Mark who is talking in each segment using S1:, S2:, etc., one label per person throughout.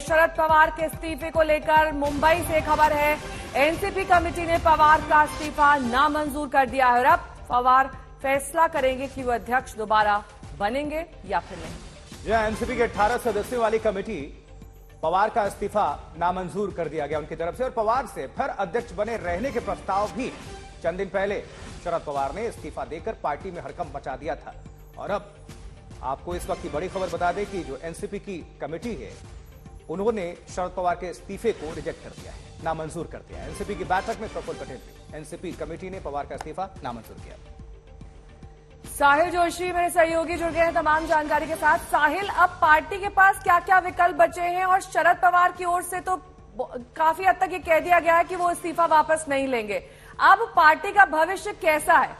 S1: शरद पवार के इस्तीफे को लेकर मुंबई से खबर है। एनसीपी कमेटी ने पवार का इस्तीफा नामंजूर कर दिया है और अब पवार फैसला करेंगे कि वो अध्यक्ष दोबारा बनेंगे या फिर नहीं।
S2: यह एनसीपी के 18 सदस्यों वाली कमेटी पवार का इस्तीफा नामंजूर कर दिया गया उनकी तरफ से और पवार से फिर अध्यक्ष बने रहने के प्रस्ताव भी चंद दिन पहले शरद पवार ने इस्तीफा देकर पार्टी में हड़कंप मचा दिया था। और अब आपको इस वक्त की बड़ी खबर बता दें कि जो एनसीपी की कमेटी है उन्होंने शरद पवार के इस्तीफे को रिजेक्ट कर दिया है, नामंजूर कर दिया है। एनसीपी की बैठक में प्रफुल्ल पटेल भी एनसीपी कमेटी ने पवार का इस्तीफा नामंजूर किया।
S1: साहिल जोशी मेरे सहयोगी जुड़ गए हैं तमाम जानकारी के साथ। साहिल, अब पार्टी के पास क्या क्या विकल्प बचे हैं और शरद पवार की ओर से तो काफी हद तक ये कह दिया गया है कि वो इस्तीफा वापस नहीं लेंगे। अब पार्टी का भविष्य कैसा है?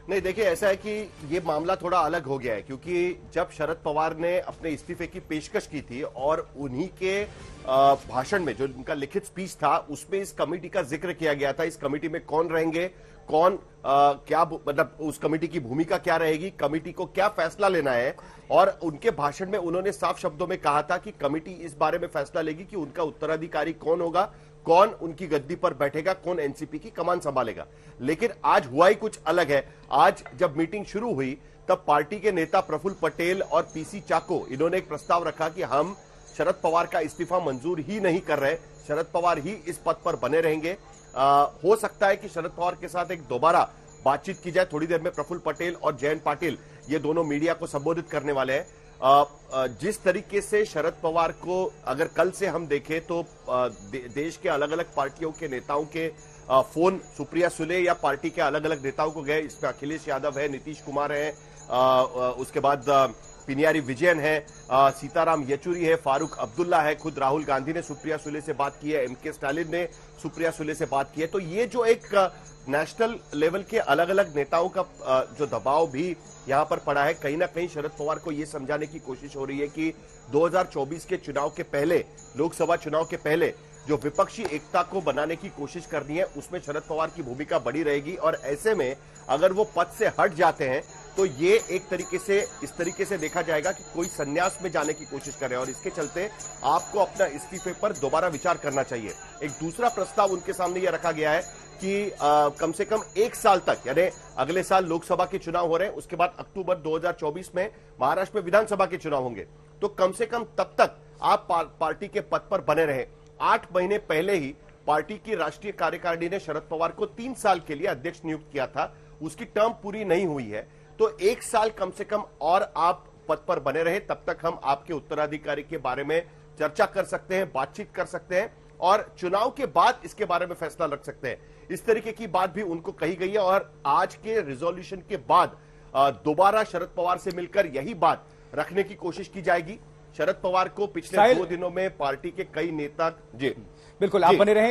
S3: नहीं, देखिए, ऐसा है कि ये मामला थोड़ा अलग हो गया है क्योंकि जब शरद पवार ने अपने इस्तीफे की पेशकश की थी और उन्हीं के भाषण में जो उनका लिखित स्पीच था उसमें इस कमेटी का जिक्र किया गया था। इस कमेटी में कौन रहेंगे, कौन क्या मतलब उस कमेटी की भूमिका क्या रहेगी, कमेटी को क्या फैसला लेना है। और उनके भाषण में उन्होंने साफ शब्दों में कहा था कि कमेटी इस बारे में फैसला लेगी कि उनका उत्तराधिकारी कौन होगा, कौन उनकी गद्दी पर बैठेगा, कौन एनसीपी की कमान संभालेगा। लेकिन आज हुआ ही कुछ अलग है। आज जब मीटिंग शुरू हुई तब पार्टी के नेता प्रफुल्ल पटेल और पीसी चाको इन्होंने एक प्रस्ताव रखा कि हम शरद पवार का इस्तीफा मंजूर ही नहीं कर रहे, शरद पवार ही इस पद पर बने रहेंगे। हो सकता है कि शरद पवार के साथ एक दोबारा बातचीत की जाए। थोड़ी देर में प्रफुल्ल पटेल और जयंत पाटिल ये दोनों मीडिया को संबोधित करने वाले हैं। जिस तरीके से शरद पवार को अगर कल से हम देखें तो देश के अलग अलग पार्टियों के नेताओं के फोन सुप्रिया सुले या पार्टी के अलग अलग नेताओं को गए। इसमें अखिलेश यादव है, नीतीश कुमार है, उसके बाद पिनियारी विजयन है, सीताराम येचुरी है, फारूक अब्दुल्ला है, खुद राहुल गांधी ने सुप्रिया सुले से बात की है, एमके स्टालिन ने सुप्रिया सुले से बात की है। तो ये जो एक नेशनल लेवल के अलग अलग नेताओं का जो दबाव भी यहां पर पड़ा है, कहीं ना कहीं शरद पवार को यह समझाने की कोशिश हो रही है कि 2024 के चुनाव के पहले, लोकसभा चुनाव के पहले जो विपक्षी एकता को बनाने की कोशिश करनी है उसमें शरद पवार की भूमिका बड़ी रहेगी। और ऐसे में अगर वो पद से हट जाते हैं तो ये एक तरीके से इस तरीके से देखा जाएगा कि कोई संन्यास में जाने की कोशिश करे और इसके चलते आपको अपना इस्तीफे पर दोबारा विचार करना चाहिए। एक दूसरा प्रस्ताव उनके सामने यह रखा गया है कि कम से कम 1 साल तक, यानी अगले साल लोकसभा के चुनाव हो रहे हैं, उसके बाद अक्टूबर 2024 में महाराष्ट्र में विधानसभा के चुनाव होंगे, तो कम से कम तब तक आप पार्टी के पद पर बने रहे। 8 महीने पहले ही पार्टी की राष्ट्रीय कार्यकारिणी ने शरद पवार को 3 साल के लिए अध्यक्ष नियुक्त किया था, उसकी टर्म पूरी नहीं हुई है, तो 1 साल कम से कम और आप पद पर बने रहे, तब तक हम आपके उत्तराधिकारी के बारे में चर्चा कर सकते हैं, बातचीत कर सकते हैं और चुनाव के बाद इसके बारे में फैसला रख सकते हैं। इस तरीके की बात भी उनको कही गई है और आज के रिजोल्यूशन के बाद दोबारा शरद पवार से मिलकर यही बात रखने की कोशिश की जाएगी। शरद पवार को पिछले 2 दिनों में पार्टी के कई नेता
S2: जी बिल्कुल आप बने रहे।